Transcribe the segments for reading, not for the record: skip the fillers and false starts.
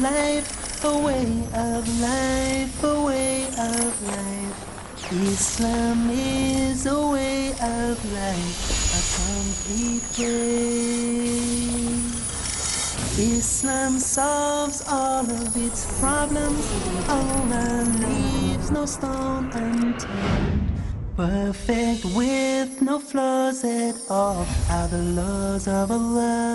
life, a way of life, a way of life. Islam is a way of life, a complete way. Islam solves all of its problems. Allah leaves no stone unturned. Perfect with no flaws at all are the laws of Allah.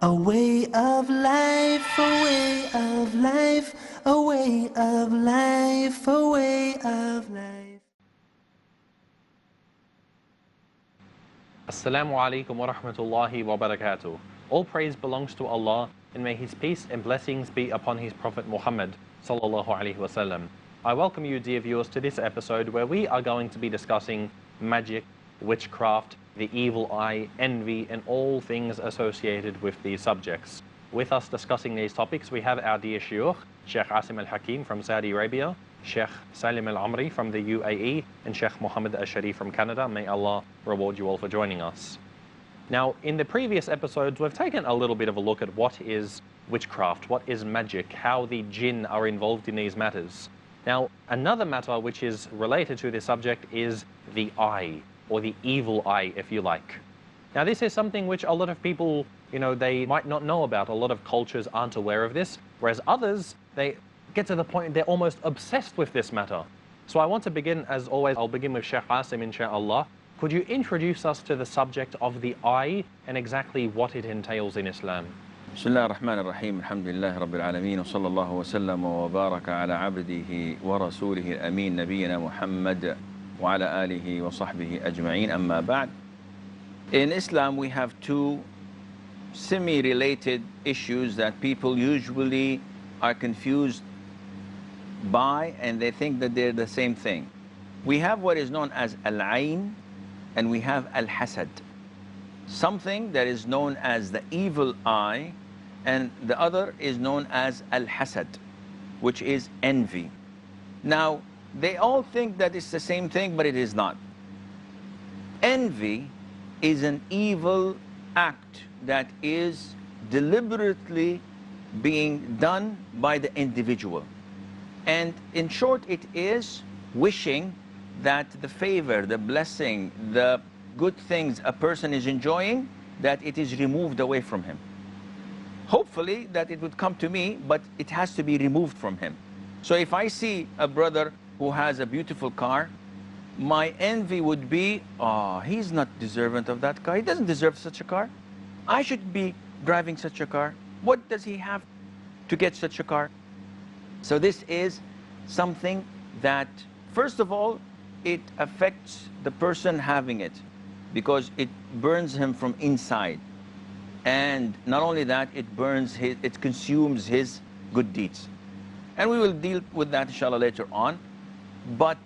A way of life, a way of life, a way of life, a way of life. Assalamu alaikum wa rahmatullahi wa barakatuh. All praise belongs to Allah, and may His peace and blessings be upon His Prophet Muhammad sallallahu alaihi wasallam. I welcome you, dear viewers, to this episode where we are going to be discussing magic, witchcraft, the evil eye, envy, and all things associated with these subjects. With us discussing these topics, we have our dear Shaykh, Sheikh Assim Al Hakeem from Saudi Arabia, Sheikh Saleem Al Aamry from the UAE, and Sheikh Muhammad Al Sharif from Canada. May Allah reward you all for joining us. Now, in the previous episodes, we've taken a little bit of a look at what is witchcraft, what is magic, how the Jinn are involved in these matters. Now, another matter which is related to this subject is the eye, or the evil eye, if you like. Now, this is something which a lot of people, they might not know about. A lot of cultures aren't aware of this, whereas others, they get to the point they're almost obsessed with this matter. So I want to begin, as always, I'll begin with Sheikh Assim, inshallah. Could you introduce us to the subject of the eye and exactly what it entails in Islam? بسم الله الرحمن الرحيم الحمد لله رب العالمين وصلى الله وسلم وبارك على عبده ورسوله الأمين نبينا محمد وعلى آله وصحبه أجمعين أما بعد. In Islam we have two semi-related issues that people usually are confused by, and they think that they're the same thing. We have what is known as al-ayn, and we have al-hasad, something that is known as the evil eye, and the other is known as al-hasad, which is envy. Now, they all think that it's the same thing, but it is not. Envy is an evil act that is deliberately being done by the individual. And in short, it is wishing that the favor, the blessing, the good things a person is enjoying, that it is removed away from him. Hopefully that it would come to me, but it has to be removed from him. So if I see a brother who has a beautiful car, my envy would be, oh, he's not deserving of that car. He doesn't deserve such a car. I should be driving such a car. What does he have to get such a car? So this is something that, first of all, it affects the person having it, because it burns him from inside. And not only that, it consumes his good deeds. And we will deal with that inshallah later on. But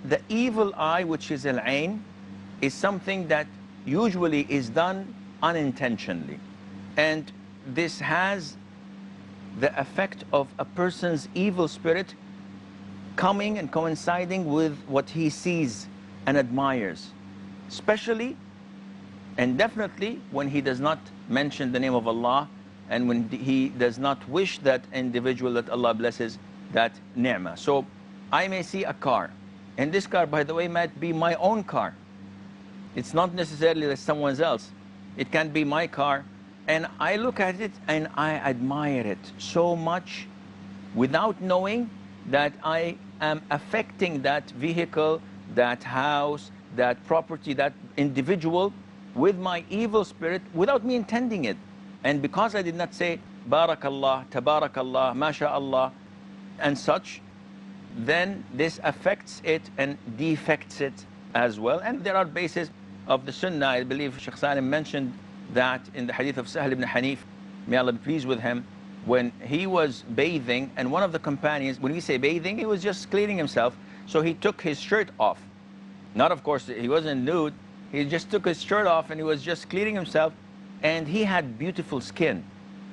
the evil eye, which is al-ayn, is something that usually is done unintentionally. And this has the effect of a person's evil spirit coming and coinciding with what he sees and admires, especially and definitely when he does not mention the name of Allah, and when he does not wish that individual that Allah blesses that ni'mah. So I may see a car, and this car, by the way, might be my own car. It's not necessarily someone else. It can be my car, and I look at it and I admire it so much without knowing that I am affecting that vehicle, that house, that property, that individual with my evil spirit without me intending it. And because I did not say Barakallah, Tabarakallah, MashaAllah and such, then this affects it and defects it as well. And there are bases of the Sunnah. I believe Shaykh Salim mentioned that in the hadith of Sahal ibn Hanif, may Allah be pleased with him, when he was bathing, and one of the companions, when we say bathing, he was just cleaning himself, so he took his shirt off. Not, of course, he wasn't nude, he just took his shirt off and he was just cleaning himself, and he had beautiful skin.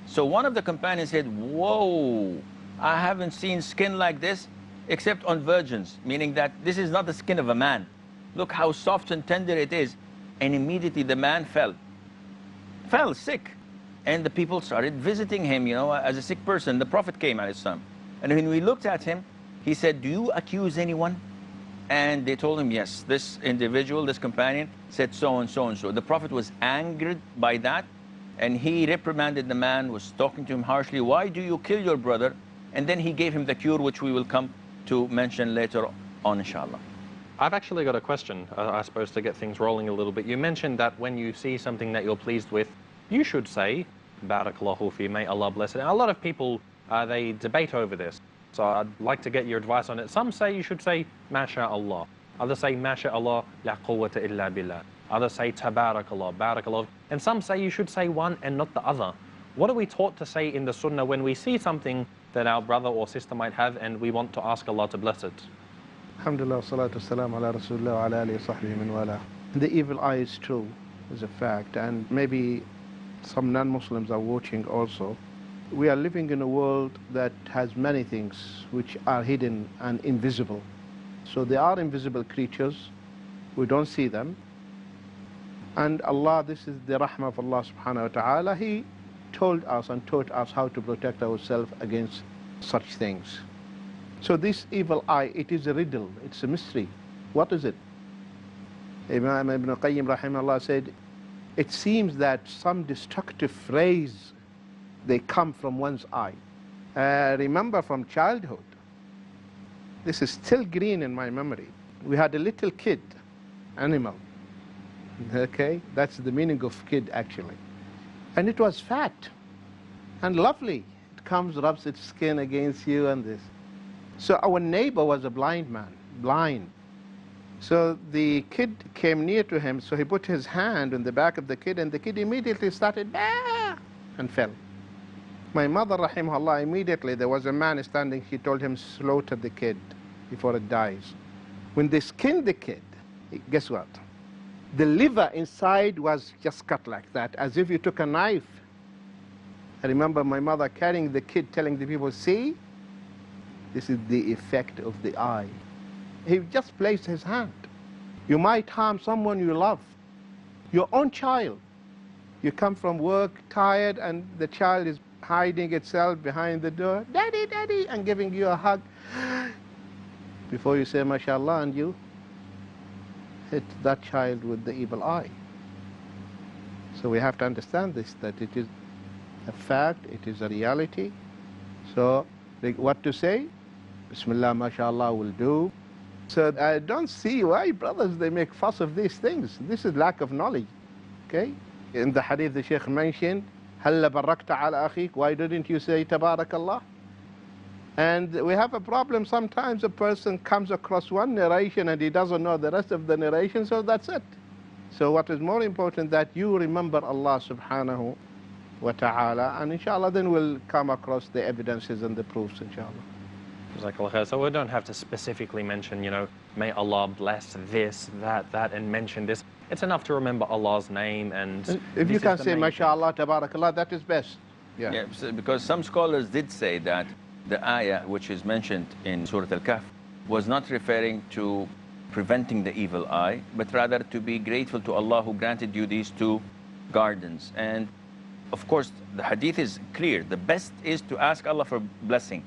So one of the companions said, whoa, I haven't seen skin like this except on virgins, meaning that this is not the skin of a man. Look how soft and tender it is. And immediately the man fell sick. And the people started visiting him, as a sick person. The Prophet came, alayhi salam. And when we looked at him, he said, do you accuse anyone? And they told him, yes, this individual, this companion, said so and so and so. The Prophet was angered by that, and he reprimanded the man, was talking to him harshly. Why do you kill your brother? And then he gave him the cure, which we will come to mention later on, inshallah. I've actually got a question, I suppose, to get things rolling a little bit. You mentioned that when you see something that you're pleased with, you should say, Barakallahu fi, may Allah bless it. And a lot of people, they debate over this. So I'd like to get your advice on it. Some say you should say, MashaAllah. Others say, MashaAllah, la quwwata illa billah. Others say, Tabarakallah, Barakallah. And some say you should say one and not the other. What are we taught to say in the Sunnah when we see something that our brother or sister might have and we want to ask Allah to bless it? Alhamdulillah, salatu salam ala Rasulullah wa ala alihi wa sahbihi man wala. The evil eye is true, is a fact, and maybe some non-Muslims are watching also. We are living in a world that has many things which are hidden and invisible. So there are invisible creatures, we don't see them. And Allah, this is the rahmah of Allah subhanahu wa ta'ala, He told us and taught us how to protect ourselves against such things. So this evil eye, it is a riddle, it's a mystery. What is it? Imam Ibn Qayyim rahimahullah said, it seems that some destructive rays, they come from one's eye. Remember from childhood, this is still green in my memory. We had a little kid, animal, okay? That's the meaning of kid actually. And it was fat and lovely. It comes, rubs its skin against you and this. So our neighbor was a blind man, blind. So the kid came near to him, so he put his hand on the back of the kid, and the kid immediately started, bah! And fell. My mother, rahimahullah, immediately, there was a man standing, she told him, slaughter the kid before it dies. When they skinned the kid, guess what? The liver inside was just cut like that, as if you took a knife. I remember my mother carrying the kid, telling the people, see? This is the effect of the eye. He just placed his hand. You might harm someone you love, your own child. You come from work tired and the child is hiding itself behind the door, daddy, daddy, and giving you a hug. Before you say mashallah, and you hit that child with the evil eye. So we have to understand this, that it is a fact, it is a reality. So what to say? Bismillah, mashallah will do. So I don't see why brothers, they make fuss of these things. This is lack of knowledge, okay? In the hadith the Shaykh mentioned, هَلَّ بَرَّكْتَ عَلَى أَخِيكَ, why didn't you say Tabarakallah? And we have a problem sometimes. A person comes across one narration and he doesn't know the rest of the narration, so that's it. So what is more important, that you remember Allah subhanahu wa ta'ala, and inshallah then we'll come across the evidences and the proofs, inshallah. So we don't have to specifically mention, may Allah bless this, that, and mention this. It's enough to remember Allah's name, and if you can say mashallah, tabarakallah, that is best. Yeah, because some scholars did say that the ayah which is mentioned in Surah Al-Kahf was not referring to preventing the evil eye, but rather to be grateful to Allah who granted you these two gardens. And of course, the hadith is clear. The best is to ask Allah for blessing.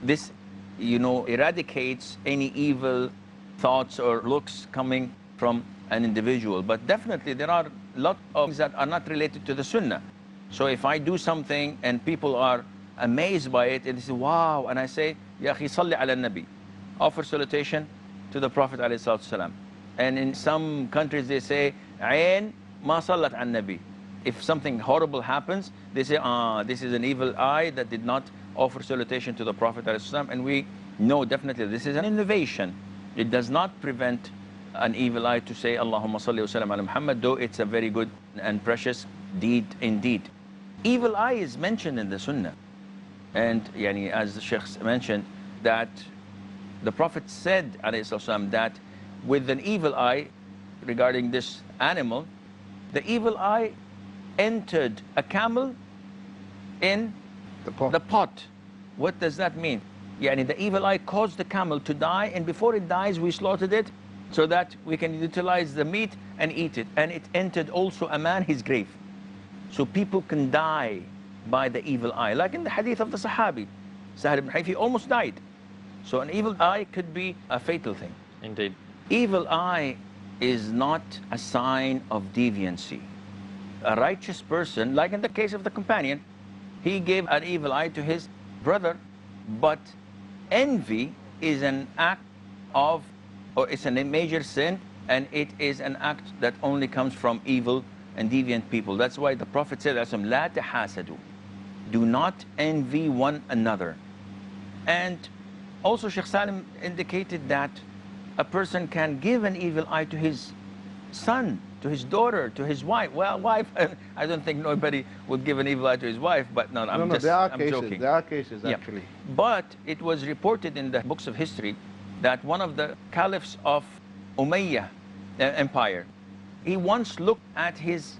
This, eradicates any evil thoughts or looks coming from an individual. But definitely there are a lot of things that are not related to the Sunnah. So if I do something and people are amazed by it, and they say, wow, and I say, Ya akhi, salli ala nabi, offer salutation to the Prophet ﷺ. And in some countries they say, Ain ma sallat an nabi. If something horrible happens, they say, this is an evil eye that did not offer salutation to the Prophet ﷺ. And we know definitely this is an innovation. It does not prevent an evil eye to say, Allahumma salli wa sallam ala Muhammad, though it's a very good and precious deed indeed. Evil eye is mentioned in the Sunnah. And as the Shaykh mentioned, that the Prophet said, ﷺ, that with an evil eye, regarding this animal, the evil eye entered a camel in the pot. What does that mean? The evil eye caused the camel to die, and before it dies, we slaughtered it so that we can utilize the meat and eat it. And it entered also a man his grave. So people can die by the evil eye. Like in the hadith of the Sahabi, Sahal ibn Hayf, he almost died. So an evil eye could be a fatal thing. Indeed. Evil eye is not a sign of deviancy. A righteous person, like in the case of the companion, he gave an evil eye to his brother, but envy is an act of, or it's a major sin, and it is an act that only comes from evil and deviant people. That's why the Prophet said, "La tahasadu." Do not envy one another. And also Sheikh Salim indicated that a person can give an evil eye to his son, to his daughter, to his wife. Well, wife, I don't think nobody would give an evil eye to his wife, but no, I'm joking. There are cases, actually. But it was reported in the books of history that one of the caliphs of Umayyah Empire, he once looked at his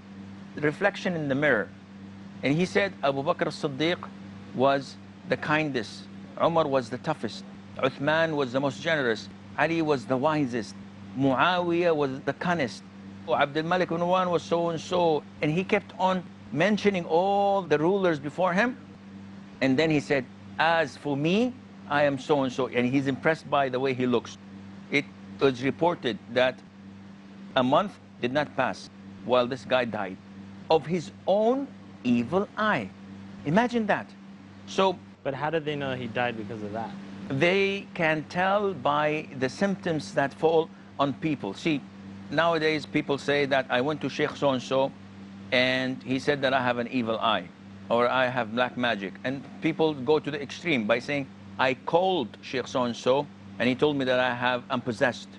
reflection in the mirror, and he said Abu Bakr as-Siddiq was the kindest, Umar was the toughest, Uthman was the most generous, Ali was the wisest, Muawiyah was the cunnest, Abdul Malik ibn Marwan was so and so, and he kept on mentioning all the rulers before him. And then he said, as for me, I am so and so, and he's impressed by the way he looks. It was reported that a month did not pass while this guy died of his own evil eye. Imagine that. So, but how did they know he died because of that? They can tell by the symptoms that fall on people. See, nowadays people say that I went to Sheikh so-and-so and he said that I have an evil eye or I have black magic. And people go to the extreme by saying, I called Sheikh so-and-so and he told me that I'm possessed.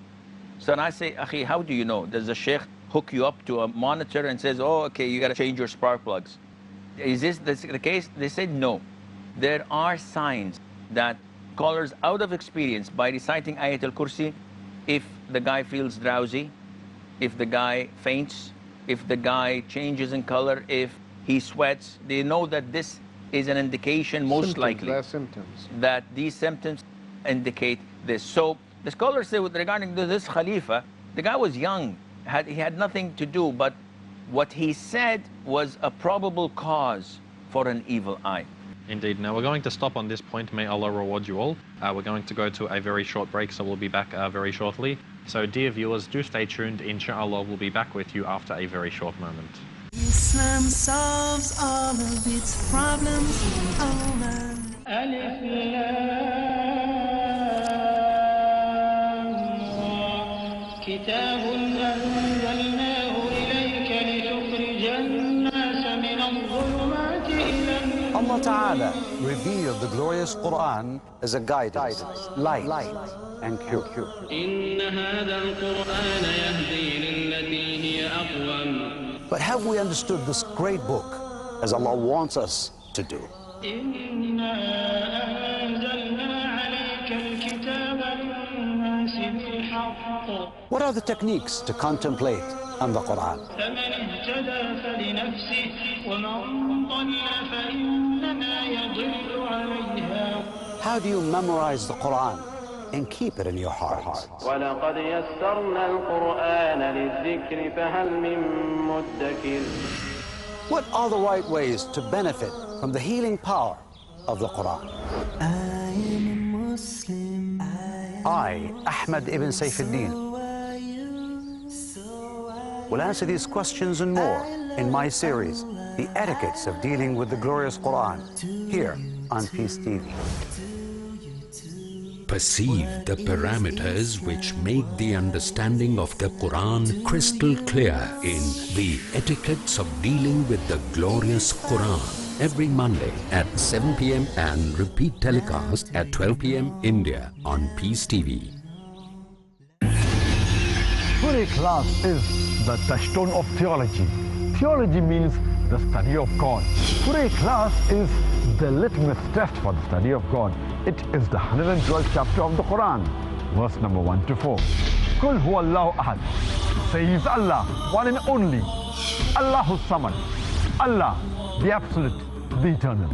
So then I say, Akhi, how do you know? Does the Sheikh hook you up to a monitor and says, oh, okay, you got to change your spark plugs? Is this the case? They said no. There are signs that scholars out of experience, by reciting Ayat al-Kursi, if the guy feels drowsy, if the guy faints, if the guy changes in color, if he sweats, they know that this is an indication, most likely, that these symptoms indicate this. So the scholars say regarding this Khalifa, the guy was young, he had nothing to do, but what he said was a probable cause for an evil eye. Indeed. Now we're going to stop on this point. May Allah reward you all. We're going to go to a very short break, so we'll be back very shortly. So dear viewers, do stay tuned. Inshallah, we'll be back with you after a very short moment. Islam solves all of its problems. Allah Ta'ala revealed the glorious Quran as a guidance, light, and cure. But have we understood this great book as Allah wants us to do? What are the techniques to contemplate on the Quran? How do you memorize the Quran and keep it in your heart? What are the right ways to benefit from the healing power of the Quran? I am a Muslim. I, Ahmad ibn Sayfuddin, will answer these questions and more in my series, The Etiquettes of Dealing with the Glorious Quran, here on Peace TV. Perceive the parameters which make the understanding of the Quran crystal clear in The Etiquettes of Dealing with the Glorious Quran, every Monday at 7 p.m. and repeat telecast at 12 p.m. India on Peace TV. Puri class is the touchstone of theology. Theology means the study of God. Puri class is the litmus test for the study of God. It is the 112th chapter of the Quran, verse number 1 to 4. Kul huwa Allahu ahad. Say He is Allah, one and only. Allahu samad. Allah, the absolute, the eternal.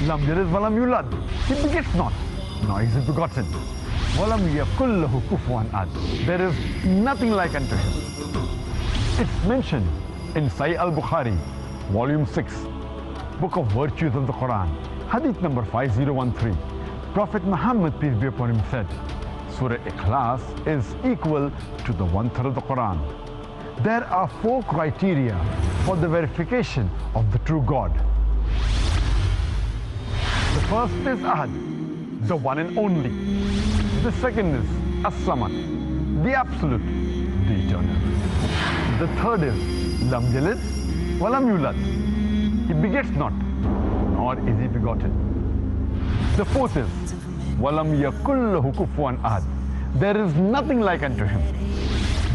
Lam yalid wa lam yulad. He begets not, nor is He begotten. Walam yakul lahu kufuwan ahad. There is nothing like unto Him. It's mentioned in Sahih al-Bukhari Volume 6, Book of Virtues of the Quran, Hadith number 5013. Prophet Muhammad, peace be upon him, said, Surah Ikhlas is equal to the 1/3 of the Quran. There are 4 criteria for the verification of the true God. The first is Ahad, the one and only. The second is As-Samad, the absolute, the eternal. The third is Lam Yalid wa Lam Yulad, he begets not, nor is he begotten. The fourth is Walam yakul lahu kufuwan ahad, there is nothing like unto him.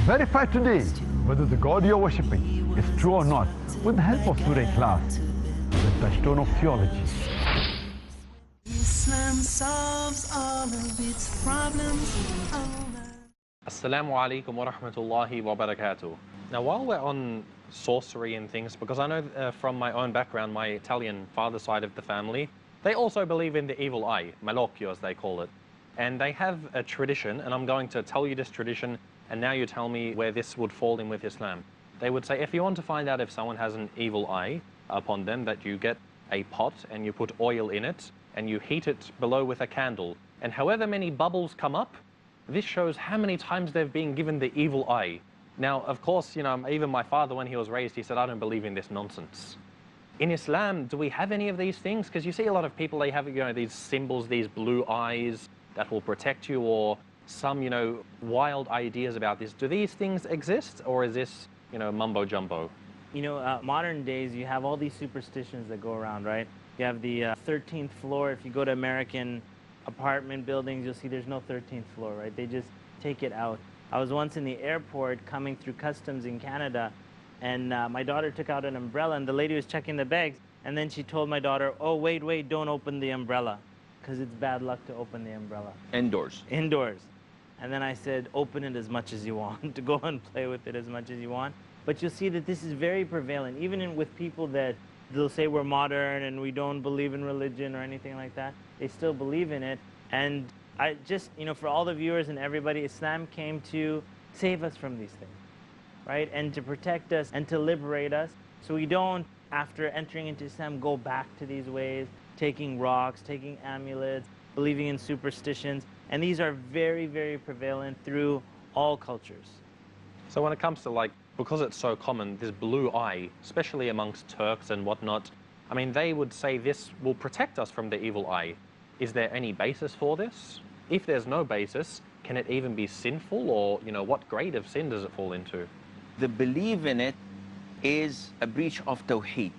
Verify today whether the God you are worshipping is true or not with the help of Surah Ikhlas, the touchstone of theology. Islam solves all of its problems. Assalamu alaikum wa rahmatullahi wa barakatuh. Now, while we're on sorcery and things, because I know from my own background, my Italian father side of the family, they also believe in the evil eye, malocchio as they call it. And they have a tradition, and I'm going to tell you this tradition, and now you tell me where this would fall in with Islam. They would say, if you want to find out if someone has an evil eye upon them, that you get a pot and you put oil in it, and you heat it below with a candle. And however many bubbles come up, this shows how many times they've been given the evil eye. Now, of course, you know, even my father, when he was raised, he said, I don't believe in this nonsense. In Islam, do we have any of these things? Because you see a lot of people, they have, you know, these symbols, these blue eyes that will protect you, or some, you know, wild ideas about this. Do these things exist, or is this, you know, mumbo jumbo? You know, modern days, you have all these superstitions that go around, right? You have the 13th floor. If you go to American apartment buildings, you'll see there's no 13th floor, right? They just take it out. I was once in the airport coming through customs in Canada, and my daughter took out an umbrella, and the lady was checking the bags, and then she told my daughter, oh, wait, don't open the umbrella, because it's bad luck to open the umbrella. Indoors. Indoors. And then I said, open it as much as you want, to go and play with it as much as you want. But you'll see that this is very prevalent, even with people that they'll say we're modern and we don't believe in religion or anything like that. They still believe in it. And I just, you know, for all the viewers and everybody, Islam came to save us from these things, right? And to protect us and to liberate us. So we don't, after entering into Islam, go back to these ways, taking rocks, taking amulets, believing in superstitions. And these are very, very prevalent through all cultures. So when it comes to, like, because it's so common, this blue eye, especially amongst Turks and whatnot, I mean, they would say this will protect us from the evil eye. Is there any basis for this? If there's no basis, can it even be sinful, or, you know, what grade of sin does it fall into? The belief in it is a breach of tawheed.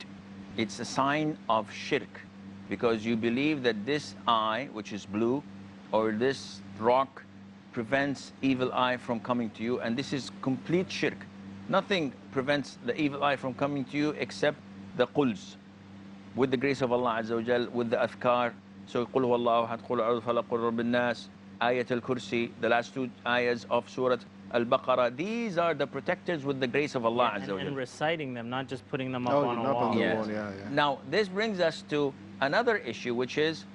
It's a sign of shirk, because you believe that this eye, which is blue, or this rock prevents evil eye from coming to you, and this is complete shirk. Nothing prevents the evil eye from coming to you except the quls, with the grace of Allah Azza wa Jal, with the adhkar. So, Qul huwallahu ahad, Qul a'udhu falaq, Qul rabbin nas, Ayat al-Kursi, the last 2 ayahs of Surah Al-Baqarah. These are the protectors with the grace of Allah Azza wa Jal. And reciting them, not just putting them up on a wall. Yes. Now, this brings us to another issue, which is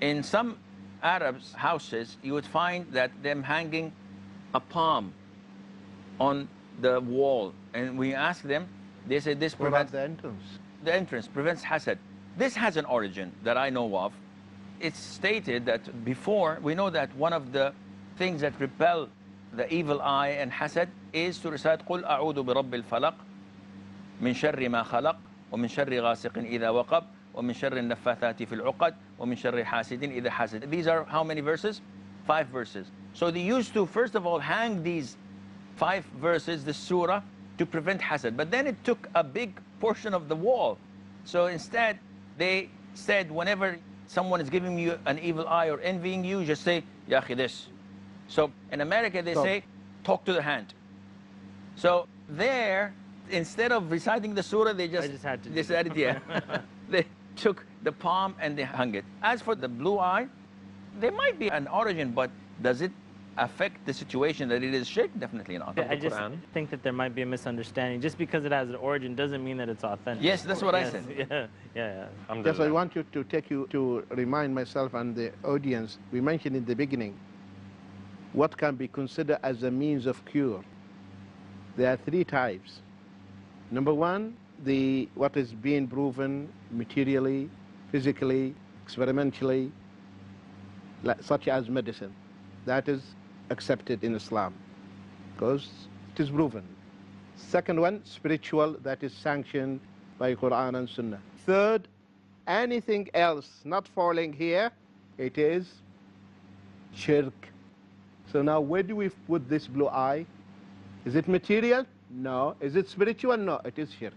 in some Arabs' houses, you would find that them hanging a palm on the wall, and we ask them, they say this prevents the entrance. The entrance prevents hasad. This has an origin that I know of. It's stated that before, we know that one of the things that repel the evil eye and hasad is to recite قُلْ أَعُوذُ بِرَبِّ الْفَلَقِ مِنْ شَرِّ مَا خَلَقَ وَمِنْ شَرِّ غَاسِقٍ إِذَا وَقَبَ وَمِنْ شَرِّ النَّفَّاثَاتِ فِي الْعُقَدِ وَمِنْ شَرِّ حَاسِدٍ إِذَا حَسَدَ. These are how many verses? 5 verses. So they used to, first of all, hang these 5 verses, the surah, to prevent hasad. But then it took a big portion of the wall. So instead, they said, whenever someone is giving you an evil eye or envying you, just say, Ya akhi, this. So in America, they say, talk to the hand. So there, instead of reciting the surah, they just decided, yeah. They took the palm and they hung it. As for the blue eye, there might be an origin, but does it affect the situation that it is shirk? Definitely not. I just think that there might be a misunderstanding. Just because it has an origin doesn't mean that it's authentic. Yes, that's what I said. Yeah. Yes, I want you to take you to remind myself and the audience, we mentioned in the beginning, what can be considered as a means of cure. There are 3 types. Number 1, what is being proven materially, physically, experimentally, such as medicine. That is accepted in Islam because it is proven. Second one, spiritual, that is sanctioned by Quran and Sunnah. Third, anything else not falling here, it is shirk. So now where do we put this blue eye? Is it material? No. Is it spiritual? No, it is shirk.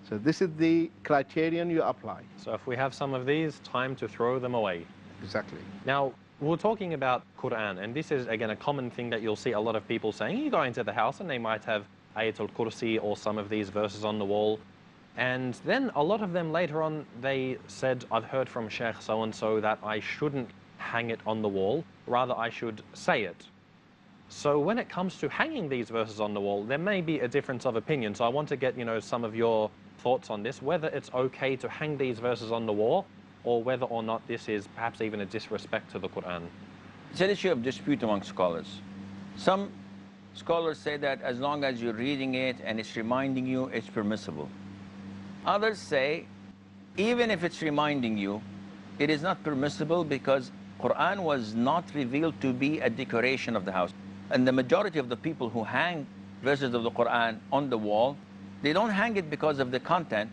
So this is the criterion you apply. So if we have some of these, time to throw them away. Exactly. Now, we're talking about Quran, and this is, again, a common thing that you'll see a lot of people saying. You go into the house and they might have Ayatul Kursi or some of these verses on the wall. And then a lot of them later on, they said, I've heard from Sheikh so-and-so that I shouldn't hang it on the wall, rather I should say it. So when it comes to hanging these verses on the wall, there may be a difference of opinion. So I want to get, some of your thoughts on this, whether it's okay to hang these verses on the wall, or whether or not this is perhaps even a disrespect to the Quran. It's an issue of dispute among scholars. Some scholars say that as long as you're reading it and it's reminding you, it's permissible. Others say, even if it's reminding you, it is not permissible because Quran was not revealed to be a decoration of the house. And the majority of the people who hang verses of the Quran on the wall, they don't hang it because of the content,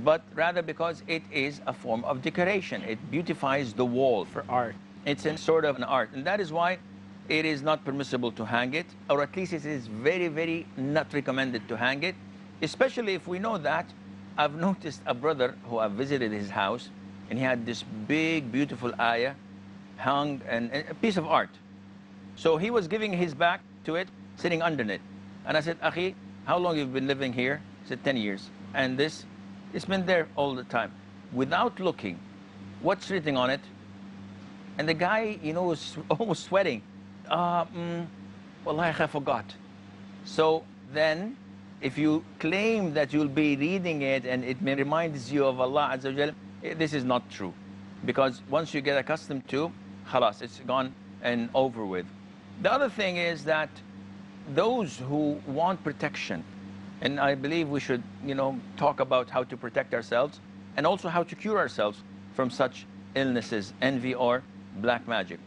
but rather because it is a form of decoration. It beautifies the wall. For art. It's a sort of an art. And that is why it is not permissible to hang it, or at least it is very, very not recommended to hang it, especially if we know that. I've noticed a brother who I've visited his house, and he had this big, beautiful ayah hung, and a piece of art. So he was giving his back to it, sitting underneath. And I said, Akhi, how long have you been living here? He said, 10 years. And this, it's been there all the time. Without looking, what's written on it? And the guy, was almost sweating. Wallahi, I forgot. So then, if you claim that you'll be reading it and it may reminds you of Allah Azza wa Jal, this is not true. Because once you get accustomed to, khalas, it's gone and over with. The other thing is that those who want protection, and I believe we should, talk about how to protect ourselves and also how to cure ourselves from such illnesses, envy or black magic.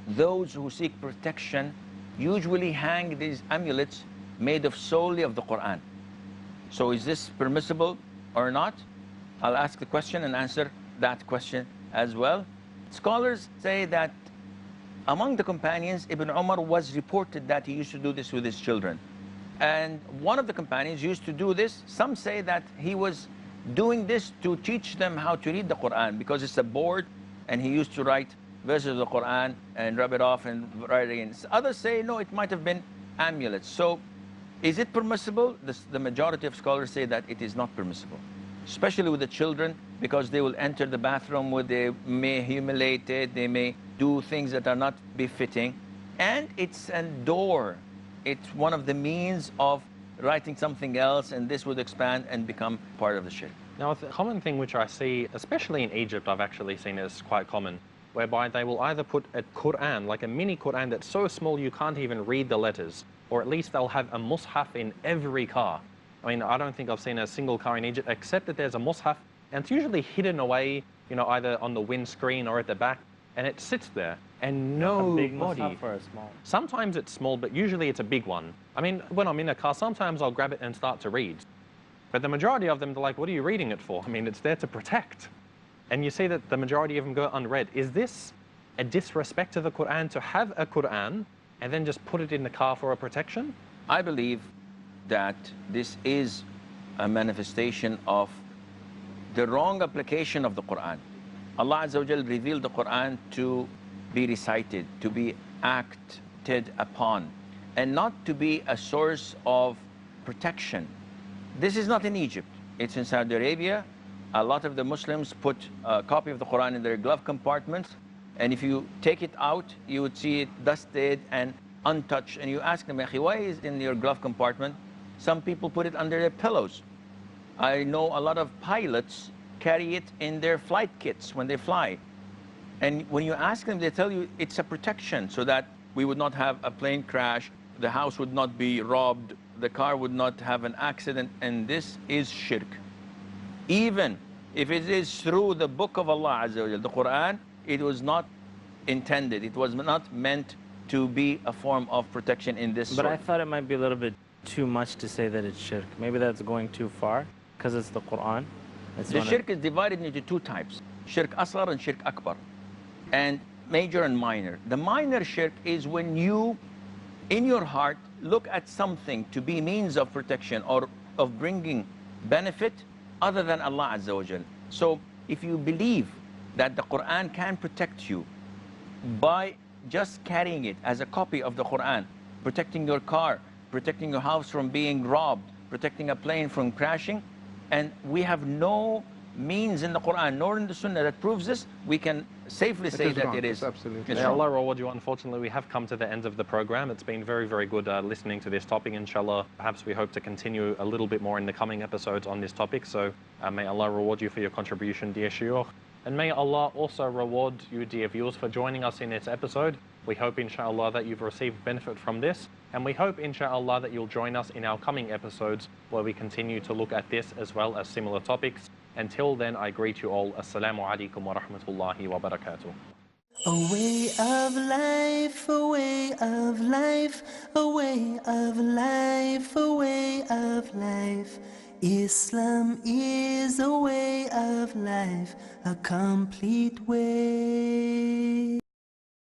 Those who seek protection usually hang these amulets made of solely of the Quran. So is this permissible or not? I'll ask the question and answer that question as well. Scholars say that among the companions, Ibn Umar was reported that he used to do this with his children. And one of the companions used to do this. Some say that he was doing this to teach them how to read the Quran because it's a board and he used to write verses of the Quran and rub it off and write it again. Others say, no, it might have been amulets. So is it permissible? The majority of scholars say that it is not permissible, especially with the children, because they will enter the bathroom where they may humiliate it, they may do things that are not befitting. And it's a door. It's one of the means of writing something else, and this would expand and become part of the shirk. Now, a common thing which I see, especially in Egypt, I've actually seen is quite common, whereby they will either put a Quran, like a mini Quran that's so small you can't even read the letters, or at least they'll have a mushaf in every car. I mean, I don't think I've seen a single car in Egypt except that there's a mushaf, and it's usually hidden away, either on the windscreen or at the back, and it sits there, and nobody... A big mushaf or a small? Sometimes it's small, but usually it's a big one. I mean, when I'm in a car, sometimes I'll grab it and start to read. But the majority of them, they're like, what are you reading it for? I mean, it's there to protect. And you see that the majority of them go unread. Is this a disrespect to the Quran to have a Quran and then just put it in the car for a protection? I believe that this is a manifestation of the wrong application of the Quran. Allah Azza wa Jal revealed the Quran to be recited, to be acted upon, and not to be a source of protection. This is not in Egypt. It's in Saudi Arabia. A lot of the Muslims put a copy of the Quran in their glove compartments, and if you take it out, you would see it dusted and untouched, and you ask them, why is it in your glove compartment? Some people put it under their pillows. I know a lot of pilots carry it in their flight kits when they fly. And when you ask them, they tell you it's a protection so that we would not have a plane crash, the house would not be robbed, the car would not have an accident, and this is shirk. Even if it is through the book of Allah Azza wa Jal, the Quran, it was not intended, it was not meant to be a form of protection in this But sort. I thought it might be a little bit too much to say that it's shirk. Maybe that's going too far, because it's the Quran. The shirk is divided into two types, shirk asghar and shirk akbar, and major and minor. The minor shirk is when you, in your heart, look at something to be means of protection or of bringing benefit other than Allah Azza wa Jal. So if you believe that the Quran can protect you by just carrying it as a copy of the Quran, protecting your car, protecting your house from being robbed, protecting a plane from crashing, and we have no means in the Quran nor in the Sunnah that proves this, we can safely say that wrong. it is. Absolutely. May Allah reward you. Unfortunately, we have come to the end of the program. It's been very, very good listening to this topic. Inshallah, perhaps we hope to continue a little bit more in the coming episodes on this topic. So may Allah reward you for your contribution, dear Shuyukh. And may Allah also reward you, dear viewers, for joining us in this episode. We hope, inshallah, that you've received benefit from this. And we hope, inshallah, that you'll join us in our coming episodes where we continue to look at this as well as similar topics. Until then, I greet you all. Assalamu alaikum wa rahmatullahi wa barakatuh. A way of life, a way of life, a way of life, a way of life. Islam is a way of life, a complete way.